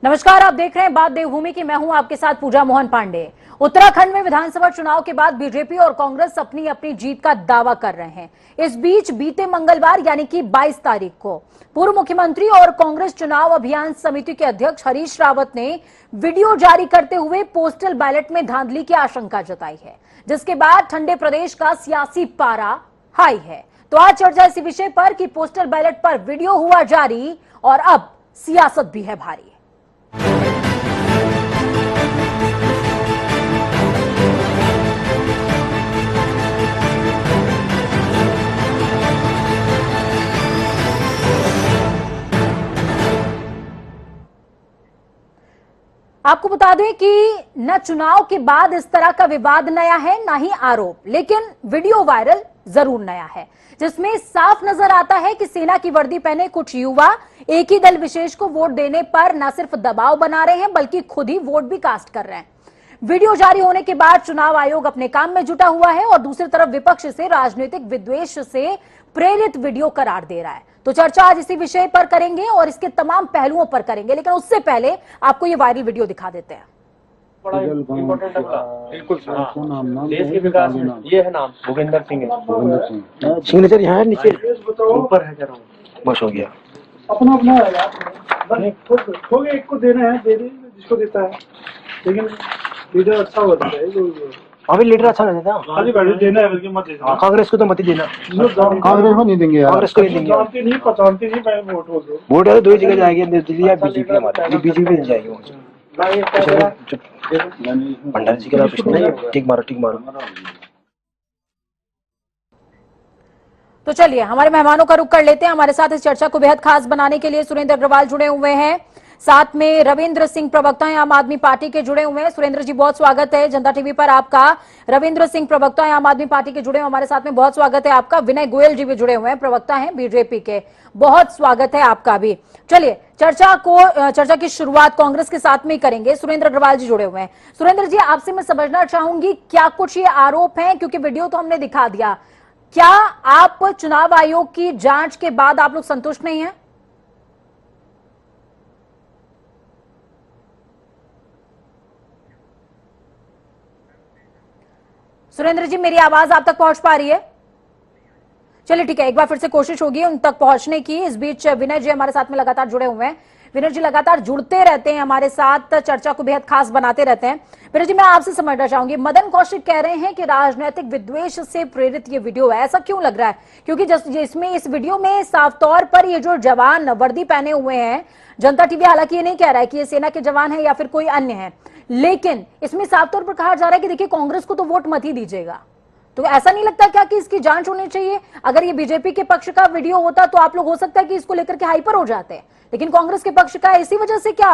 नमस्कार, आप देख रहे हैं बात देवभूमि की। मैं हूं आपके साथ पूजा मोहन पांडे। उत्तराखंड में विधानसभा चुनाव के बाद बीजेपी और कांग्रेस अपनी अपनी जीत का दावा कर रहे हैं। इस बीच बीते मंगलवार यानी कि 22 तारीख को पूर्व मुख्यमंत्री और कांग्रेस चुनाव अभियान समिति के अध्यक्ष हरीश रावत ने वीडियो जारी करते हुए पोस्टल बैलेट में धांधली की आशंका जताई है, जिसके बाद ठंडे प्रदेश का सियासी पारा हाई है। तो आज चर्चा इसी विषय पर कि पोस्टल बैलेट पर वीडियो हुआ जारी और अब सियासत भी है भारी। आपको बता दें कि न चुनाव के बाद इस तरह का विवाद नया है, न ही आरोप, लेकिन वीडियो वायरल जरूर नया है, जिसमें साफ नजर आता है कि सेना की वर्दी पहने कुछ युवा एक ही दल विशेष को वोट देने पर न सिर्फ दबाव बना रहे हैं बल्कि खुद ही वोट भी कास्ट कर रहे हैं। वीडियो जारी होने के बाद चुनाव आयोग अपने काम में जुटा हुआ है और दूसरी तरफ विपक्ष से राजनीतिक विद्वेष से प्रेरित वीडियो करार दे रहा है। तो चर्चा आज इसी विषय पर करेंगे और इसके तमाम पहलुओं पर करेंगे, लेकिन उससे पहले आपको ये वायरल वीडियो दिखा देते हैं। बड़ा इम्पोर्टेंट है, बिल्कुल देश के विकास में ये है नाम भूपेंद्र सिंह है। सिग्नेचर यहाँ है, नीचे ऊपर है जरा, बस हो गया। अपना अपना है यार, खुद एक को देना है, दे दे जिसको देता है, लेकिन लीडर अच्छा होता है। अभी लीडर अच्छा नहीं देता, खाली बैठे देना है, बल्कि मत देना। कांग्रेस को तो मत ही देना, कांग्रेस को नहीं देंगे यार, कांग्रेस को नहीं देंगे। जानते नहीं, पहचानते नहीं, मैं वोट हो दो वोट है तो दो जगह जाएगी, दिल्ली या बीजेपी। हमारी बीजेपी नहीं जाएगी वहाँ। भंडारी जी के नाम कुछ नहीं, टिक मारो टिक मारो। तो चलिए हमारे मेहमानों का रुख कर लेते हैं। हमारे साथ इस चर्चा को बेहद खास बनाने के लिए सुरेंद्र अग्रवाल जुड़े हुए हैं, साथ में रविंद्र सिंह प्रवक्ता हैं आम आदमी पार्टी के जुड़े हुए हैं। सुरेंद्र जी बहुत स्वागत है जनता टीवी पर आपका। रविंद्र सिंह प्रवक्ता हैं आम आदमी पार्टी के जुड़े हुए हमारे साथ में, बहुत स्वागत है आपका। विनय गोयल जी भी जुड़े हुए हैं, प्रवक्ता हैं बीजेपी के, बहुत स्वागत है आपका भी। चलिए चर्चा की शुरुआत कांग्रेस के साथ में ही करेंगे। सुरेंद्र अग्रवाल जी जुड़े हुए हैं। सुरेंद्र जी, आपसे मैं समझना चाहूंगी क्या कुछ ये आरोप हैं, क्योंकि वीडियो तो हमने दिखा दिया, क्या आप चुनाव आयोग की जांच के बाद आप लोग संतुष्ट नहीं है? सुरेंद्र जी, मेरी आवाज आप तक पहुंच पा रही है? चलिए ठीक है, एक बार फिर से कोशिश होगी उन तक पहुंचने की। इस बीच विनय जी हमारे साथ में लगातार जुड़े हुए हैं। विनय जी लगातार जुड़ते रहते हैं हमारे साथ, चर्चा को बेहद खास बनाते रहते हैं। विनय जी, मैं आपसे समझना चाहूंगी, मदन कौशिक कह रहे हैं कि राजनीतिक विद्वेष से प्रेरित ये वीडियो है, ऐसा क्यों लग रहा है? क्योंकि इसमें इस वीडियो में साफ तौर पर ये जो जवान वर्दी पहने हुए हैं, जनता टीवी हालांकि ये नहीं कह रहा है कि ये सेना के जवान है या फिर कोई अन्य है, लेकिन इसमें साफ तौर पर कहा जा रहा है कि देखिए कांग्रेस को तो वोट मत ही दीजिएगा। तो ऐसा नहीं लगता क्या कि इसकी जांच होनी चाहिए? अगर ये बीजेपी के पक्ष का वीडियो होता तो आप लोग हो सकता है कि इसको लेकर के हाइपर हो जाते हैं, लेकिन कांग्रेस के पक्ष का इसी वजह से क्या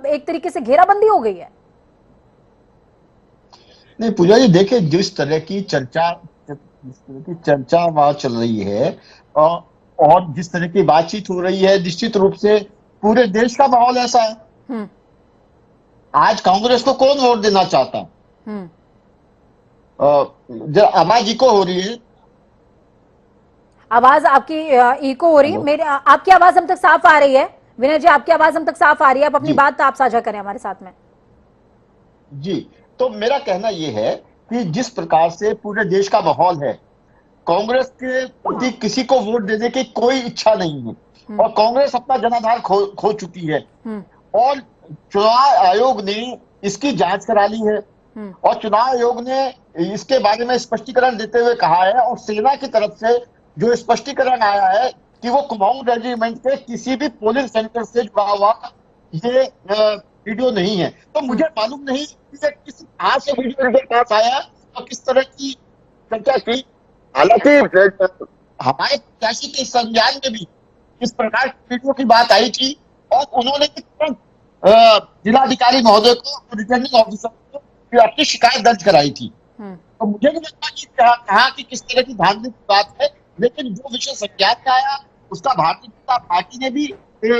एक तरीके से घेराबंदी हो गई है? नहीं पूजा जी, देखिए जिस तरह की चर्चा वहां चल रही है और जिस तरह की बातचीत हो रही है, निश्चित रूप से पूरे देश का माहौल ऐसा है। आज कांग्रेस को कौन वोट देना चाहता? जो आवाज इको हो रही है, आवाज आपकी इको हो रही है। मेरी आपकी आवाज हम तक साफ आ रही है विनय जी, आपकी आवाज हम तक साफ आ रही है। आप अपनी बात आप साझा करें हमारे साथ में जी। तो मेरा कहना यह है कि जिस प्रकार से पूरे देश का माहौल है, कांग्रेस के प्रति किसी को वोट देने की कोई इच्छा नहीं है और कांग्रेस अपना जनाधार खो चुकी है और चुनाव आयोग ने इसकी जांच करा ली है और चुनाव आयोग ने इसके बारे में स्पष्टीकरण देते हुए कहा है और सेना की तरफ से जो स्पष्टीकरण आया है कि वो कुमाऊं रेजिमेंट के किसी भी पोलिंग सेंटर से जुड़ा हुआ ये वीडियो नहीं है। तो मुझे मालूम नहीं कि किस कहां से वीडियो इनके पास आया और किस तरह की चर्चा की। हालांकि हमारे प्रत्याशी के संज्ञान में भी इस प्रकार की वीडियो की बात आई थी और उन्होंने जिलाधिकारी महोदय को, रिटर्निंग ऑफिसर को अपनी शिकायत दर्ज कराई थी। तो मुझे नहीं लगता कि कहा कि किस तरह की धांधली की बात है, लेकिन जो विषय संज्ञान में आया उसका भारतीय जनता पार्टी ने भी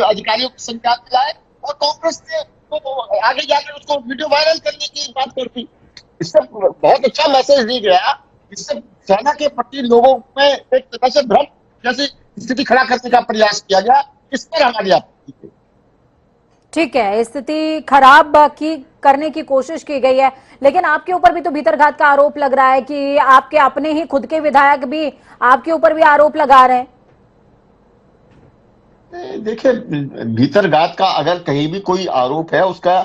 अधिकारियों को संज्ञान में लाया और कांग्रेस ने तो आगे जाकर उसको वीडियो वायरल करने की बात करती। इससे बहुत अच्छा मैसेज दिया गया, इससे सेना के प्रति लोगों में एक तरह से भ्रम जैसी स्थिति खड़ा करने का प्रयास किया गया। इस पर हमारी आपत्ति है। ठीक है, स्थिति खराब की करने की कोशिश की गई है, लेकिन आपके ऊपर भी तो भीतरघात का आरोप लग रहा है कि आपके अपने ही खुद के विधायक भी आपके ऊपर भी आरोप लगा रहे हैं। देखिए, भीतरघात का अगर कहीं भी कोई आरोप है, उसका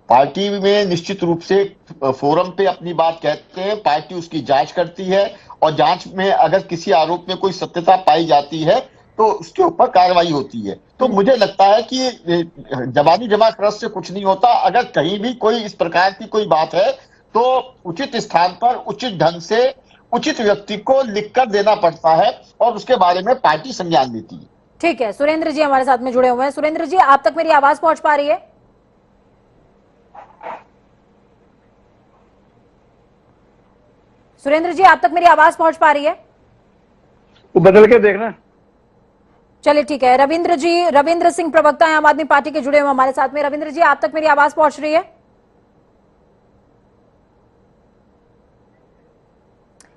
पार्टी में निश्चित रूप से फोरम पे अपनी बात कहते हैं, पार्टी उसकी जांच करती है और जांच में अगर किसी आरोप में कोई सत्यता पाई जाती है तो उसके ऊपर कार्रवाई होती है। तो मुझे लगता है कि जबानी जमा खरच से कुछ नहीं होता। अगर कहीं भी कोई इस प्रकार की कोई बात है तो उचित स्थान पर उचित ढंग से उचित व्यक्ति को लिखकर देना पड़ता है और उसके बारे में पार्टी संज्ञान लेती है। ठीक है, सुरेंद्र जी हमारे साथ में जुड़े हुए हैं। सुरेंद्र जी, आप तक मेरी आवाज पहुंच पा रही है? सुरेंद्र जी, आप तक मेरी आवाज पहुंच पा रही है? वो बदल के देखना। चलिए ठीक है, रविंद्र जी, रविंद्र सिंह प्रवक्ता है आम आदमी पार्टी के, जुड़े हुए हमारे साथ में। रविंद्र जी, आप तक मेरी आवाज पहुंच रही है?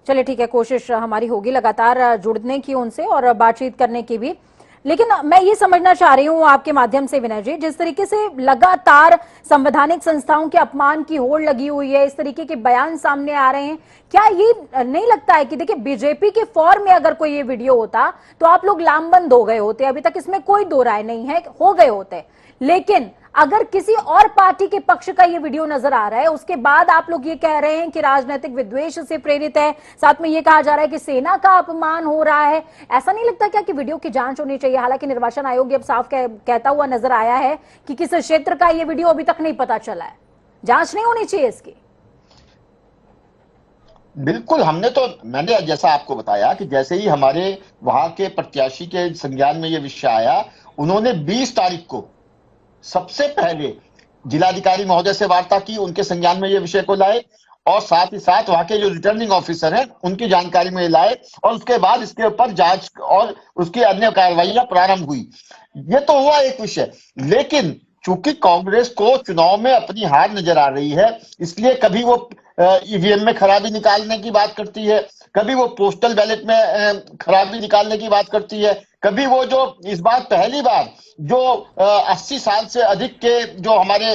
चलिए ठीक है, कोशिश हमारी होगी लगातार जुड़ने की उनसे और बातचीत करने की भी। लेकिन मैं ये समझना चाह रही हूं आपके माध्यम से विनय जी, जिस तरीके से लगातार संवैधानिक संस्थाओं के अपमान की होड़ लगी हुई है, इस तरीके के बयान सामने आ रहे हैं, क्या ये नहीं लगता है कि देखिए बीजेपी के फॉर्म में अगर कोई ये वीडियो होता तो आप लोग लामबंद हो गए होते, अभी तक इसमें कोई दो राय नहीं है, हो गए होते। लेकिन अगर किसी और पार्टी के पक्ष का ये वीडियो नजर आ रहा है, उसके बाद आप लोग ये कह रहे हैं कि राजनीतिक विद्वेष से प्रेरित है, साथ में ये कहा जा रहा है कि सेना का अपमान हो रहा है, ऐसा नहीं लगता क्या कि वीडियो की जांच होनी चाहिए? हालांकि निर्वाचन आयोग अब साफ कहता हुआ नजर आया है कि किस क्षेत्र का ये वीडियो अभी तक नहीं पता चला है, जांच नहीं होनी चाहिए इसकी? बिल्कुल, मैंने जैसा आपको बताया कि जैसे ही हमारे वहां के प्रत्याशी के संज्ञान में ये विषय आया, उन्होंने 20 तारीख को सबसे पहले जिलाधिकारी महोदय से वार्ता की, उनके संज्ञान में ये विषय को लाए और साथ ही साथ वहां के जो रिटर्निंग ऑफिसर हैं उनकी जानकारी में लाए और उसके बाद इसके ऊपर जांच और उसकी अन्य कार्रवाइयां प्रारंभ हुई। ये तो हुआ एक विषय, लेकिन चूंकि कांग्रेस को चुनाव में अपनी हार नजर आ रही है, इसलिए कभी वो ईवीएम में खराबी निकालने की बात करती है, कभी वो पोस्टल बैलेट में खराबी निकालने की बात करती है, कभी वो जो इस बार पहली बार जो 80 साल से अधिक के जो हमारे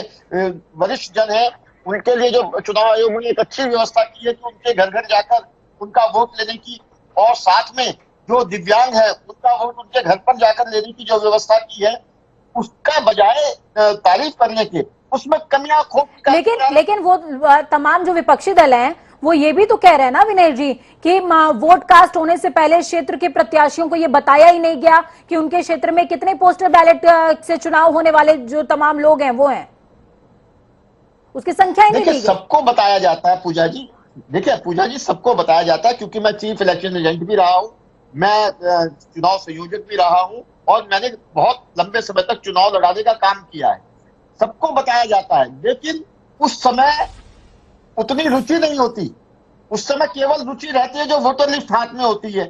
वरिष्ठ जन हैं उनके लिए जो चुनाव आयोग ने एक अच्छी व्यवस्था की है कि उनके घर घर जाकर उनका वोट लेने की, और साथ में जो दिव्यांग है उनका वोट उनके घर पर जाकर लेने की जो व्यवस्था की है, उसका बजाय तारीफ करने के उसमें कमियां खूब। लेकिन वो तमाम जो विपक्षी दल हैं वो ये भी तो कह रहे हैं ना विनय जी कि वोट कास्ट होने से पहले क्षेत्र के प्रत्याशियों को ये बताया ही नहीं गया कि उनके क्षेत्र में कितने पोस्टल बैलेट से चुनाव होने वाले जो तमाम लोग हैं वो हैं, उसकी संख्या ही नहीं दी गई। सबको बताया जाता है पूजा जी, देखिए पूजा जी, सबको बताया जाता है, क्योंकि मैं चीफ इलेक्शन एजेंट भी रहा हूं, मैं चुनाव संयोजक भी रहा हूं और मैंने बहुत लंबे समय तक चुनाव लड़ाने का काम किया है। सबको बताया जाता है, लेकिन उस समय उतनी रुचि नहीं होती, उस समय केवल रुचि रहती है जो वोटर लिस्ट हाथ में होती है,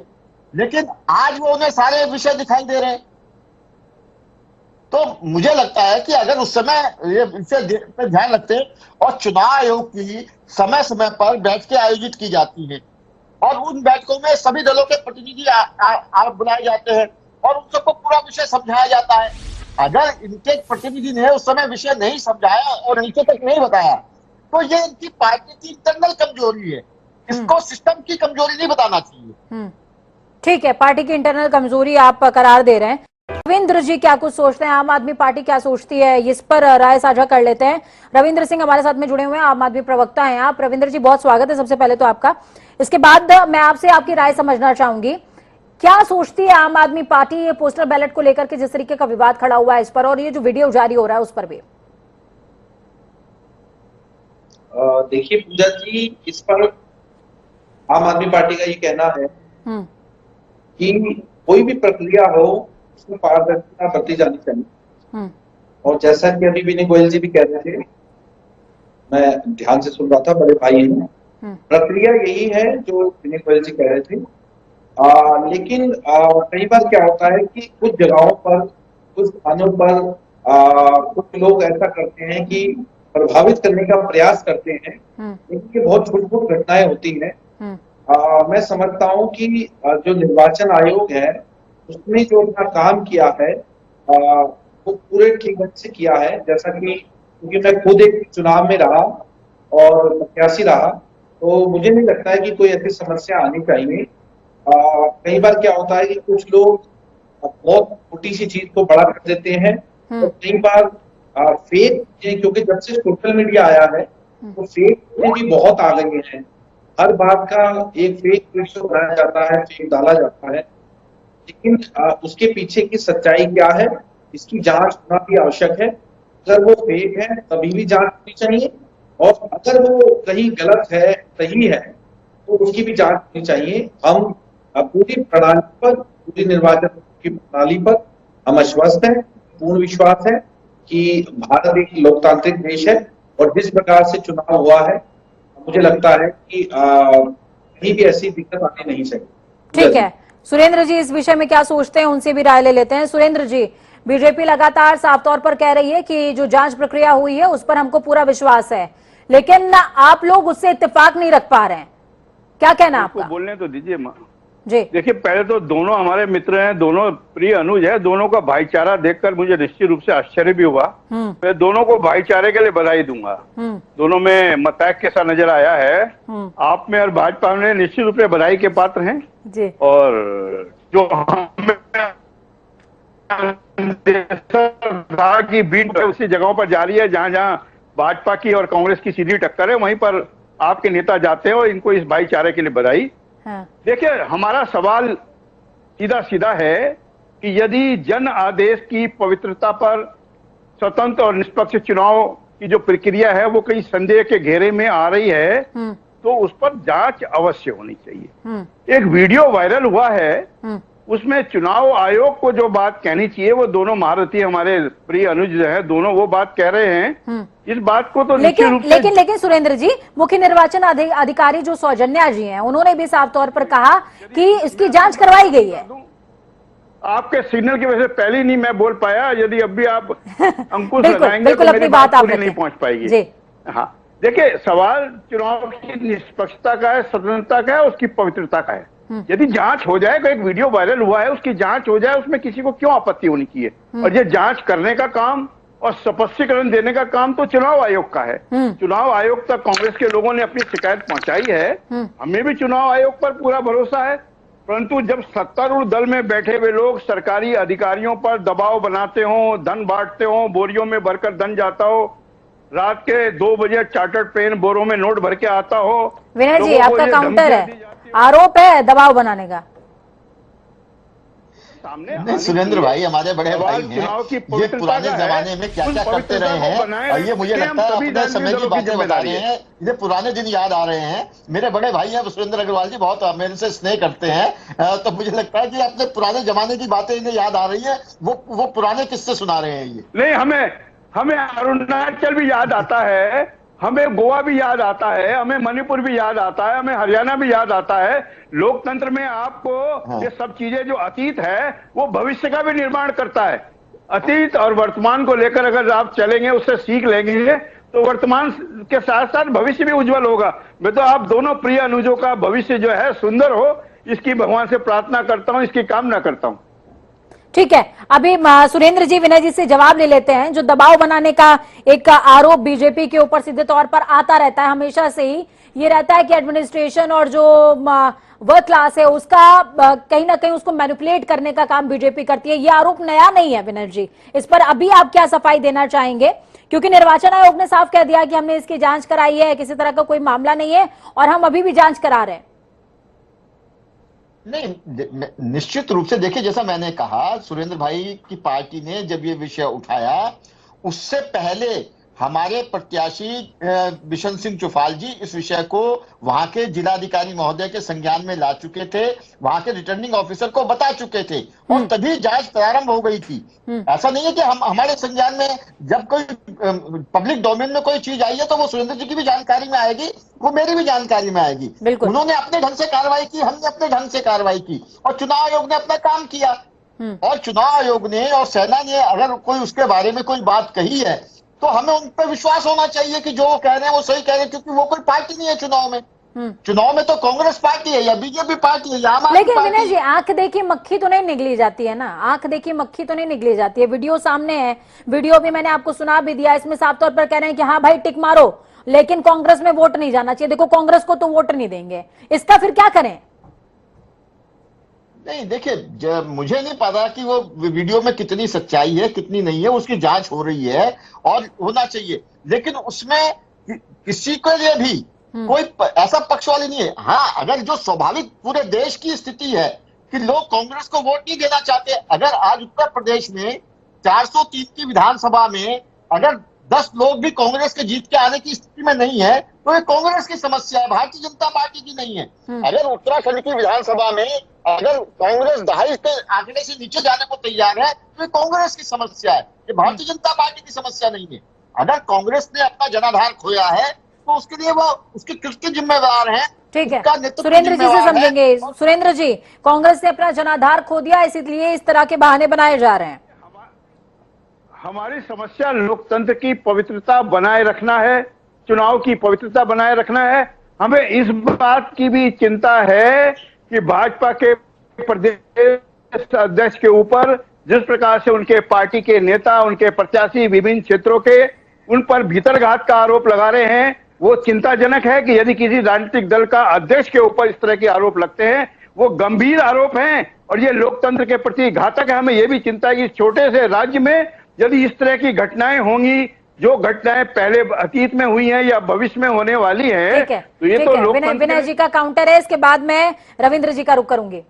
लेकिन आज वो उन्हें सारे विषय दिखाई दे रहे हैं। तो मुझे लगता है कि अगर उस समय ये विषय पे ध्यान रखते और चुनाव आयोग की समय समय पर बैठकें आयोजित की जाती है और उन बैठकों में सभी दलों के प्रतिनिधि बुलाए जाते हैं और उन सबको पूरा विषय समझाया जाता है, अगर इनके प्रतिनिधि ने उस समय विषय नहीं समझाया और नीचे तक नहीं बताया तो ये इनकी पार्टी की इंटरनल कमजोरी है, इसको सिस्टम की कमजोरी नहीं बताना चाहिए। ठीक है, पार्टी की इंटरनल कमजोरी आप करार दे रहे हैं। रविंद्र जी क्या कुछ सोचते हैं, आम आदमी पार्टी क्या सोचती है, इस पर राय साझा कर लेते हैं। रविंद्र सिंह हमारे साथ में जुड़े हुए हैं, आम आदमी प्रवक्ता हैं आप। रविंद्र जी बहुत स्वागत है सबसे पहले तो आपका। इसके बाद मैं आपसे आपकी राय समझना चाहूंगी, क्या सोचती है आम आदमी पार्टी ये पोस्टल बैलेट को लेकर के जिस तरीके का विवाद खड़ा हुआ है इस पर, और ये जो वीडियो जारी हो रहा है उस पर भी? देखिए पूजा जी, इस पर आम आदमी पार्टी का ये कहना है कि कोई भी प्रक्रिया हो उसमें पारदर्शिता बरती जानी चाहिए। और जैसा कि अभी विनय गोयल जी भी कह रहे थे, मैं ध्यान से सुन रहा था, बड़े भाई हैं, प्रक्रिया यही है जो विनय गोयल जी कह रहे थे। लेकिन कई बार क्या होता है कि कुछ जगहों पर, कुछ स्थानों पर कुछ लोग ऐसा करते हैं कि प्रभावित करने का प्रयास करते हैं, लेकिन ये बहुत छोटी घटनाएं होती हैं। मैं समझता हूं कि जो निर्वाचन आयोग है उसने जो अपना काम किया है, वो पूरे ठीक ढंग से किया है। जैसा कि क्योंकि मैं खुद एक चुनाव में रहा और प्रत्याशी रहा, तो मुझे नहीं लगता है कि कोई ऐसी समस्या आनी चाहिए। कई बार क्या होता है कि कुछ लोग बहुत छोटी सी चीज को बड़ा कर देते हैं, और कई बार फेक, क्योंकि जब से सोशल मीडिया आया है तो फेक भी बहुत आ गए हैं। हर बात का एक फेक वीडियो बनाया जाता है, फेक डाला जाता है, लेकिन उसके पीछे की सच्चाई क्या है, इसकी जांच होना भी आवश्यक है। अगर वो फेक है तभी भी जांच होनी चाहिए, और अगर वो कहीं गलत है, सही है, तो उसकी भी जांच होनी चाहिए। हम पूरी प्रणाली पर, पूरी निर्वाचन की प्रणाली पर हम आश्वस्त हैं, पूर्ण विश्वास है कि भारत एक लोकतांत्रिक देश है, और जिस प्रकार से चुनाव हुआ है, मुझे लगता है कि कहीं भी ऐसी दिक्कत आनी नहीं चाहिए। ठीक है, सुरेंद्र जी इस विषय में क्या सोचते हैं, उनसे भी राय ले लेते हैं। सुरेंद्र जी, बीजेपी लगातार साफ तौर पर कह रही है कि जो जांच प्रक्रिया हुई है उस पर हमको पूरा विश्वास है, लेकिन आप लोग उससे इत्तेफाक नहीं रख पा रहे हैं, क्या कहना आपका? बोलने तो दीजिए जी। देखिए, पहले तो दोनों हमारे मित्र हैं, दोनों प्रिय अनुज है, दोनों का भाईचारा देखकर मुझे निश्चित रूप से आश्चर्य भी हुआ। मैं दोनों को भाईचारे के लिए बधाई दूंगा। दोनों में मतैक के साथ नजर आया है। आप में और भाजपा में निश्चित रूप से बधाई के पात्र हैं जी। और जो की बीट उसी जगहों पर जारी है जहां जहां भाजपा की और कांग्रेस की सीधी टक्कर है, वहीं पर आपके नेता जाते हैं, और इनको इस भाईचारे के लिए बधाई। हाँ। देखिए, हमारा सवाल सीधा सीधा है कि यदि जन आदेश की पवित्रता पर स्वतंत्र और निष्पक्ष चुनाव की जो प्रक्रिया है वो कहीं संदेह के घेरे में आ रही है, तो उस पर जांच अवश्य होनी चाहिए। एक वीडियो वायरल हुआ है, उसमें चुनाव आयोग को जो बात कहनी चाहिए, वो दोनों महारथी हमारे प्रिय अनुज हैं, दोनों वो बात कह रहे हैं। इस बात को तो लेकिन सुरेंद्र जी, मुख्य निर्वाचन अधिकारी जो सौजन्या जी हैं, उन्होंने भी साफ तौर पर कहा कि इसकी जांच करवाई गई है। आपके सिग्नल की वजह से पहले ही नहीं मैं बोल पाया, यदि अब भी आप अंकुश लगाएंगे बिल्कुल, तो मेरी बात पूरी नहीं पहुंच पाएगी। हाँ, देखिए, सवाल चुनाव की निष्पक्षता का है, स्वतंत्रता का है, उसकी पवित्रता का है। यदि जांच हो जाए, एक वीडियो वायरल हुआ है, उसकी जांच हो जाए, उसमें किसी को क्यों आपत्ति होनी चाहिए? और ये जांच करने का काम और स्पष्टीकरण देने का काम तो चुनाव आयोग का है। चुनाव आयोग तक कांग्रेस के लोगों ने अपनी शिकायत पहुंचाई है, हमें भी चुनाव आयोग पर पूरा भरोसा है, परंतु जब सत्तारूढ़ दल में बैठे हुए लोग सरकारी अधिकारियों पर दबाव बनाते हो, धन बांटते हो, बोरियों में भरकर धन जाता हो, रात के 2 बजे चार्टर्ड प्लेन बोरों में नोट भर के आता हो। विनय जी, आपका काउंटर है, आरोप है दबाव बनाने का सामने। नहीं, सुरेंद्र भाई हमारे बड़े भाई हैं, ये पुराने जमाने में क्या क्या करते रहे हैं, और ये मुझे लगता है अपने समय की बातें बता रहे हैं, ये पुराने दिन याद आ रहे हैं। मेरे बड़े भाई हैं सुरेंद्र अग्रवाल जी, बहुत मेरे से स्नेह करते हैं, तो मुझे लगता है कि अपने पुराने जमाने की बातें इन्हें याद आ रही है, वो पुराने किस्से सुना रहे हैं ये। नहीं, हमें अरुणाचल भी याद आता है, हमें गोवा भी याद आता है, हमें मणिपुर भी याद आता है, हमें हरियाणा भी याद आता है। लोकतंत्र में आपको ये सब चीजें जो अतीत है वो भविष्य का भी निर्माण करता है। अतीत और वर्तमान को लेकर अगर आप चलेंगे, उससे सीख लेंगे, तो वर्तमान के साथ साथ भविष्य भी उज्जवल होगा। मैं तो आप दोनों प्रिय अनुजों का भविष्य जो है सुंदर हो, इसकी भगवान से प्रार्थना करता हूं, इसकी कामना करता हूं। ठीक है, अभी सुरेंद्र जी विनय जी से जवाब ले लेते हैं। जो दबाव बनाने का एक आरोप बीजेपी के ऊपर सीधे तौर पर आता रहता है, हमेशा से ही ये रहता है कि एडमिनिस्ट्रेशन और जो वर्क क्लास है उसका कहीं ना कहीं उसको मैनिपुलेट करने का काम बीजेपी करती है। ये आरोप नया नहीं है विनय जी, इस पर अभी आप क्या सफाई देना चाहेंगे? क्योंकि निर्वाचन आयोग ने साफ कह दिया कि हमने इसकी जांच कराई है, किसी तरह का कोई मामला नहीं है और हम अभी भी जांच करा रहे हैं। नहीं, निश्चित रूप से देखिए, जैसा मैंने कहा, सुरेंद्र भाई की पार्टी ने जब ये विषय उठाया, उससे पहले हमारे प्रत्याशी बिशन सिंह चुफाल जी इस विषय को वहां के जिलाधिकारी महोदय के संज्ञान में ला चुके थे, वहां के रिटर्निंग ऑफिसर को बता चुके थे, और तभी जांच प्रारंभ हो गई थी। ऐसा नहीं है कि हमारे संज्ञान में जब कोई पब्लिक डोमेन में कोई चीज आई है तो वो सुरेंद्र जी की भी जानकारी में आएगी, वो मेरी भी जानकारी में आएगी। उन्होंने अपने ढंग से कार्रवाई की, हमने अपने ढंग से कार्रवाई की, और चुनाव आयोग ने अपना काम किया। और चुनाव आयोग ने और सेना ने अगर कोई उसके बारे में कोई बात कही है तो हमें उन पर विश्वास होना चाहिए कि जो वो कह रहे हैं वो सही कह रहे हैं, क्योंकि वो कोई पार्टी नहीं है चुनाव में। चुनाव में तो कांग्रेस पार्टी है या बीजेपी पार्टी है या आम आदमी लेकिन पार्टी विनय जी, आंख देखी मक्खी तो नहीं निगली जाती है ना, आंख देखी मक्खी तो नहीं निगली जाती है। वीडियो सामने है, वीडियो भी मैंने आपको सुना भी दिया, इसमें साफ तौर पर कह रहे हैं कि हाँ भाई टिक मारो, लेकिन कांग्रेस में वोट नहीं जाना चाहिए। देखो कांग्रेस को तो वोट नहीं देंगे, इसका फिर क्या करें? नहीं देखिए, मुझे नहीं पता कि वो वीडियो में कितनी सच्चाई है कितनी नहीं है, उसकी जांच हो रही है और होना चाहिए, लेकिन उसमें किसी के लिए भी कोई ऐसा पक्ष वाली नहीं है। हाँ, अगर जो स्वाभाविक पूरे देश की स्थिति है कि लोग कांग्रेस को वोट नहीं देना चाहते, अगर आज उत्तर प्रदेश में 403 की विधानसभा में अगर 10 लोग भी कांग्रेस के जीत के आने की स्थिति में नहीं है तो ये कांग्रेस की समस्या है, भारतीय जनता पार्टी की नहीं है। अगर उत्तराखंड की विधानसभा में अगर कांग्रेस 2.5 के आंकड़े से नीचे जाने को तैयार है तो ये कांग्रेस की समस्या है, ये भारतीय जनता पार्टी की समस्या नहीं है। अगर कांग्रेस ने अपना जनाधार खोया है तो उसके लिए वो उसके कृत्य जिम्मेदार हैं। ठीक है, सुरेंद्र जी से समझेंगे। सुरेंद्र जी, कांग्रेस ने अपना जनाधार खो दिया, इसलिए इस तरह के बहाने बनाए जा रहे हैं। हमारी समस्या लोकतंत्र की पवित्रता बनाए रखना है, चुनाव की पवित्रता बनाए रखना है। हमें इस बात की भी चिंता है कि भाजपा के प्रदेश अध्यक्ष के ऊपर जिस प्रकार से उनके पार्टी के नेता, उनके प्रत्याशी विभिन्न क्षेत्रों के उन पर भीतरघात का आरोप लगा रहे हैं, वो चिंताजनक है कि यदि किसी राजनीतिक दल का अध्यक्ष के ऊपर इस तरह के आरोप लगते हैं, वो गंभीर आरोप हैं और ये लोकतंत्र के प्रति घातक है। हमें ये भी चिंता है कि इस छोटे से राज्य में यदि इस तरह की घटनाएं होंगी, जो घटनाएं पहले अतीत में हुई हैं या भविष्य में होने वाली हैं, तो ये तो विनय जी का काउंटर है, इसके बाद मैं रविंद्र जी का रुख करूंगी।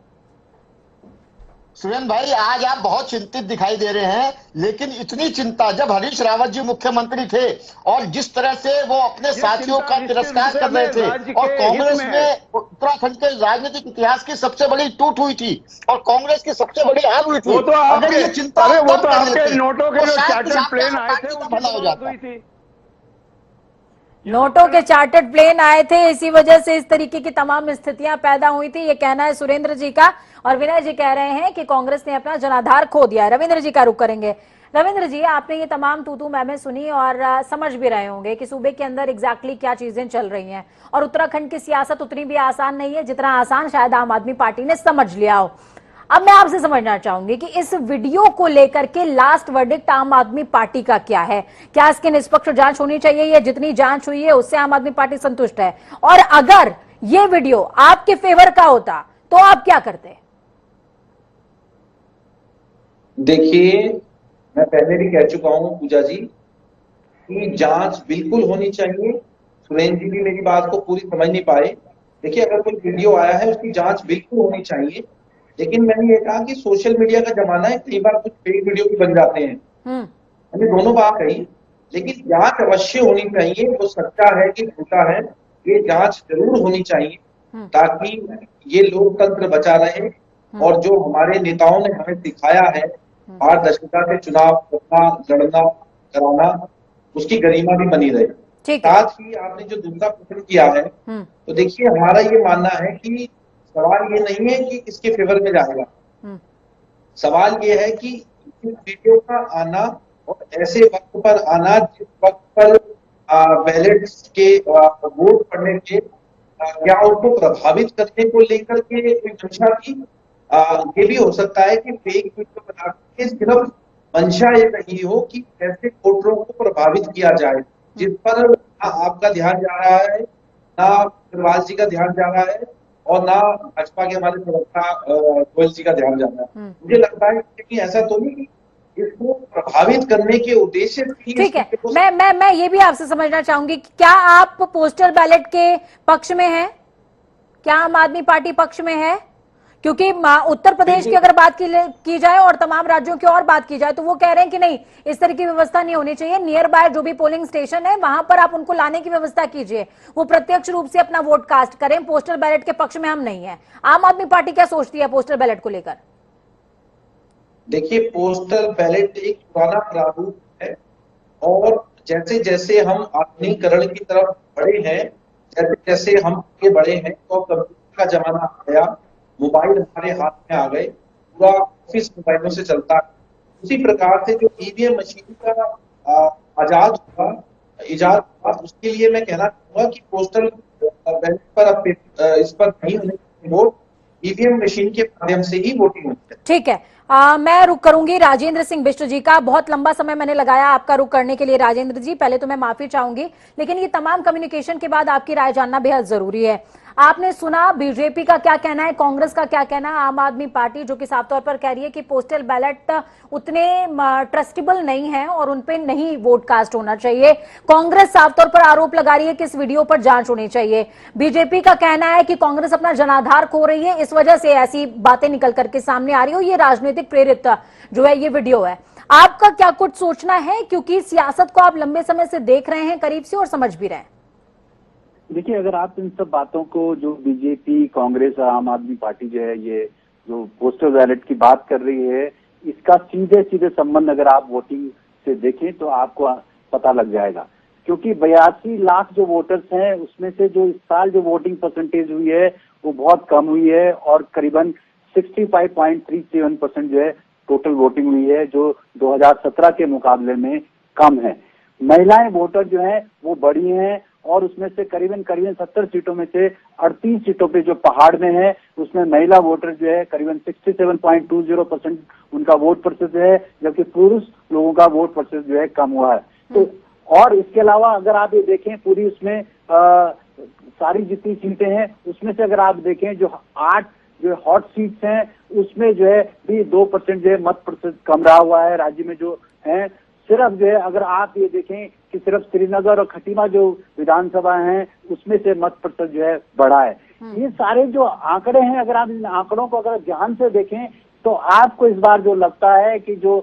सुरेंद्र भाई, आज आप बहुत चिंतित दिखाई दे रहे हैं, लेकिन इतनी चिंता जब हरीश रावत जी मुख्यमंत्री थे और जिस तरह से वो अपने साथियों का तिरस्कार कर रहे थे और कांग्रेस में उत्तराखंड के राजनीतिक इतिहास की सबसे बड़ी टूट हुई थी और कांग्रेस की सबसे बड़ी हार हुई थी। वो तो अगर ये चिंता वो तो आपके नोटों के जो चार्टर्ड प्लेन आए थे तो भला हो जाता। नोटों के चार्टर्ड प्लेन आए थे, इसी वजह से इस तरीके की तमाम स्थितियां पैदा हुई थी, ये कहना है सुरेंद्र जी का। और विनय जी कह रहे हैं कि कांग्रेस ने अपना जनाधार खो दिया है। रविंद्र जी का रुख करेंगे। रविंद्र जी, आपने ये तमाम तू मैं सुनी और समझ भी रहे होंगे कि सूबे के अंदर एग्जैक्टली क्या चीजें चल रही हैं, और उत्तराखंड की सियासत उतनी भी आसान नहीं है जितना आसान शायद आम आदमी पार्टी ने समझ लिया हो। अब मैं आपसे समझना चाहूंगी कि इस वीडियो को लेकर के लास्ट वर्डिक्ट आम आदमी पार्टी का क्या है? क्या इसकी निष्पक्ष जांच होनी चाहिए या जितनी जांच हुई है उससे आम आदमी पार्टी संतुष्ट है? और अगर ये वीडियो आपके फेवर का होता तो आप क्या करते? देखिए, मैं पहले भी कह चुका हूं पूजा जी कि जांच बिल्कुल होनी चाहिए। सुरेंद्र जी भी मेरी बात को पूरी समझ नहीं पाए। देखिए, अगर कोई वीडियो आया है उसकी जांच बिल्कुल होनी चाहिए, लेकिन मैंने ये कहा कि सोशल मीडिया का जमाना है, कई बार कुछ फेक वीडियो भी बन जाते हैं। मैंने दोनों बात कही, लेकिन जांच अवश्य होनी चाहिए। वो सच्चा है कि झूठा है, ये जांच जरूर होनी चाहिए ताकि ये लोकतंत्र बचा रहे और जो हमारे नेताओं ने हमें दिखाया है पारदर्शिता से चुनाव करना, लड़ना, कराना, उसकी गरिमा भी बनी रहे। साथ ही आपने जो दूसरा प्रश्न किया है, तो देखिए हमारा ये मानना है कि सवाल ये नहीं है कि किसके फेवर में जाएगा, सवाल ये है कि इस वीडियो का आना और ऐसे वक्त पर आना जिस वक्त पर बैलेट के वोट पड़ने के क्या उनको प्रभावित करने को लेकर के कोई मंशा थी। ये भी हो सकता है कि फेक वीडियो बना के सिर्फ मंशा ये रही हो कि कैसे वोटरों को प्रभावित किया जाए, जिस पर ना आपका ध्यान जा रहा है, ना शिवराज जी का ध्यान जा रहा है और ना भाजपा के हमारे प्रवक्ता गोयल जी का ध्यान जा रहा है। मुझे लगता है कि ऐसा तो नहीं, इसको प्रभावित करने के उद्देश्य से। ठीक है, मैं ये भी आपसे समझना चाहूंगी कि क्या आप पोस्टल बैलेट के पक्ष में हैं? क्या आम आदमी पार्टी पक्ष में है? क्योंकि उत्तर प्रदेश की अगर बात की जाए और तमाम राज्यों की और बात की जाए तो वो कह रहे हैं कि नहीं, इस तरह की व्यवस्था नहीं होनी चाहिए। नियर बाय जो भी पोलिंग स्टेशन है वहां पर आप उनको लाने की व्यवस्था कीजिए, वो प्रत्यक्ष रूप से अपना वोट कास्ट करें। पोस्टल बैलेट के पक्ष में हम नहीं है। आम आदमी पार्टी क्या सोचती है पोस्टल बैलेट को लेकर? देखिए, पोस्टल बैलेट एक पुराना प्रारूप है और जैसे जैसे हम आधुनिकीकरण की तरफ बढ़े हैं, जैसे जैसे हम आगे बढ़े हैं, तो कंप्यूटर का जमाना आ गया, मोबाइल हमारे हाथ में आ गए, पूरा ऑफिस मोबाइलों से चलता है। उसी प्रकार से जो ईवीएम मशीन का इजाद हुआ, उसके लिए मैं कहना चाहूंगा कि पोस्टल बैलेट पर अब इस पर नहीं होने वोट, ईवीएम मशीन के माध्यम से ही वोटिंग होती है। ठीक है, मैं रुक करूंगी राजेंद्र सिंह बिष्ट जी का। बहुत लंबा समय मैंने लगाया आपका रुक करने के लिए राजेंद्र जी, पहले तो मैं माफी चाहूंगी, लेकिन ये तमाम कम्युनिकेशन के बाद आपकी राय जानना बेहद जरूरी है। आपने सुना बीजेपी का क्या कहना है, कांग्रेस का क्या कहना है, आम आदमी पार्टी जो कि साफ तौर पर कह रही है कि पोस्टल बैलेट उतने ट्रस्टेबल नहीं है और उनपे नहीं वोट कास्ट होना चाहिए। कांग्रेस साफ तौर पर आरोप लगा रही है कि इस वीडियो पर जांच होनी चाहिए। बीजेपी का कहना है कि कांग्रेस अपना जनाधार खो रही है, इस वजह से ऐसी बातें निकल करके सामने आ रही हो, ये राजनीतिक प्रेरित जो है ये वीडियो है। आपका क्या कुछ सोचना है, क्योंकि सियासत को आप लंबे समय से देख रहे हैं करीब से और समझ भी रहे हैं? देखिए, अगर आप इन सब बातों को, जो बीजेपी, कांग्रेस और आम आदमी पार्टी जो है ये जो पोस्टल बैलेट की बात कर रही है, इसका सीधे सीधे संबंध अगर आप वोटिंग से देखें तो आपको पता लग जाएगा। क्योंकि 82 लाख जो वोटर्स हैं उसमें से जो इस साल जो वोटिंग परसेंटेज हुई है वो बहुत कम हुई है और करीबन 65.37% जो है टोटल वोटिंग हुई है, जो 2017 के मुकाबले में कम है। महिलाएं वोटर जो है वो बढ़ी हैं और उसमें से करीबन 70 सीटों में से 38 सीटों पे जो पहाड़ में है उसमें महिला वोटर जो है करीबन 67.20% उनका वोट प्रतिशत है, जबकि पुरुष लोगों का वोट प्रतिशत जो है कम हुआ है। तो और इसके अलावा अगर आप ये देखें पूरी उसमें सारी जितनी सीटें हैं उसमें से अगर आप देखें जो 8 जो हॉट सीट्स हैं उसमें जो है भी 2% जो है मत प्रतिशत कम रहा हुआ है राज्य में जो है। सिर्फ जो है अगर आप ये देखें कि सिर्फ श्रीनगर और खटीमा जो विधानसभा हैं उसमें से मत प्रतिशत जो है बढ़ा है। ये सारे जो आंकड़े हैं, अगर आप इन आंकड़ों को अगर ध्यान से देखें तो आपको इस बार जो लगता है कि जो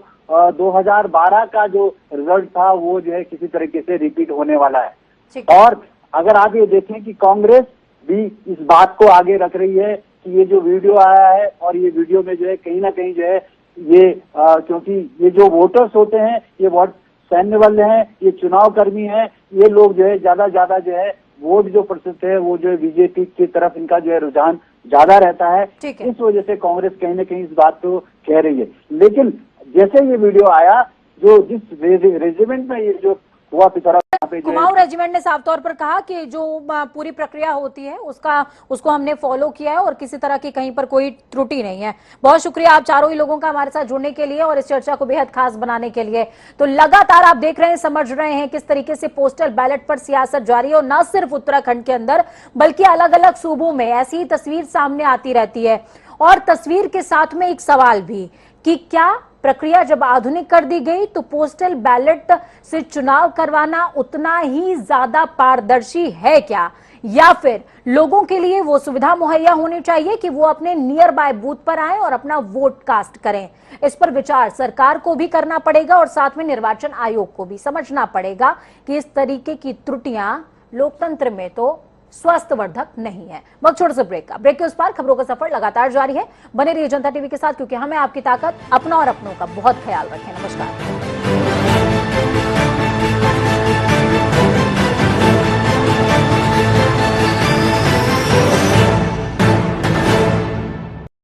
2012 का जो रिजल्ट था वो जो है किसी तरीके से रिपीट होने वाला है। और अगर आप ये देखें कि कांग्रेस भी इस बात को आगे रख रही है कि ये जो वीडियो आया है और ये वीडियो में जो है कहीं ना कहीं जो है ये क्योंकि ये जो वोटर्स होते हैं ये बहुत सैन्य बल हैं, ये चुनाव कर्मी हैं, ये लोग जो है ज्यादा जो है वोट जो प्रतिशत है वो जो है बीजेपी की तरफ इनका जो है रुझान ज्यादा रहता है। इस वजह से कांग्रेस कहीं ना कहीं इस बात को कह रही है। लेकिन जैसे ये वीडियो आया, जो जिस रेजिमेंट में ये जो हुआ पिथौरा कुमाऊं रेजिमेंट ने साफ तौर पर कहा कि जो पूरी प्रक्रिया होती है उसको हमने फॉलो किया है और किसी तरह की कहीं पर कोई त्रुटि नहीं है। बहुत शुक्रिया आप चारों ही लोगों का हमारे साथ जुड़ने के लिए और इस चर्चा को बेहद खास बनाने के लिए। तो लगातार आप देख रहे हैं, समझ रहे हैं किस तरीके से पोस्टल बैलेट पर सियासत जारी है और न सिर्फ उत्तराखंड के अंदर बल्कि अलग अलग सूबों में ऐसी ही तस्वीर सामने आती रहती है। और तस्वीर के साथ में एक सवाल भी कि क्या प्रक्रिया जब आधुनिक कर दी गई तो पोस्टल बैलेट से चुनाव करवाना उतना ही ज्यादा पारदर्शी है क्या, या फिर लोगों के लिए वो सुविधा मुहैया होनी चाहिए कि वो अपने नियर बाय बूथ पर आए और अपना वोट कास्ट करें। इस पर विचार सरकार को भी करना पड़ेगा और साथ में निर्वाचन आयोग को भी समझना पड़ेगा कि इस तरीके की त्रुटियां लोकतंत्र में तो स्वास्थ्यवर्धक नहीं है। वक्त छोटे से ब्रेक का, ब्रेक के उस पार खबरों का सफर लगातार जारी है। बने रहिए जनता टीवी के साथ, क्योंकि हमें आपकी ताकत, अपना और अपनों का बहुत ख्याल रखें। नमस्कार।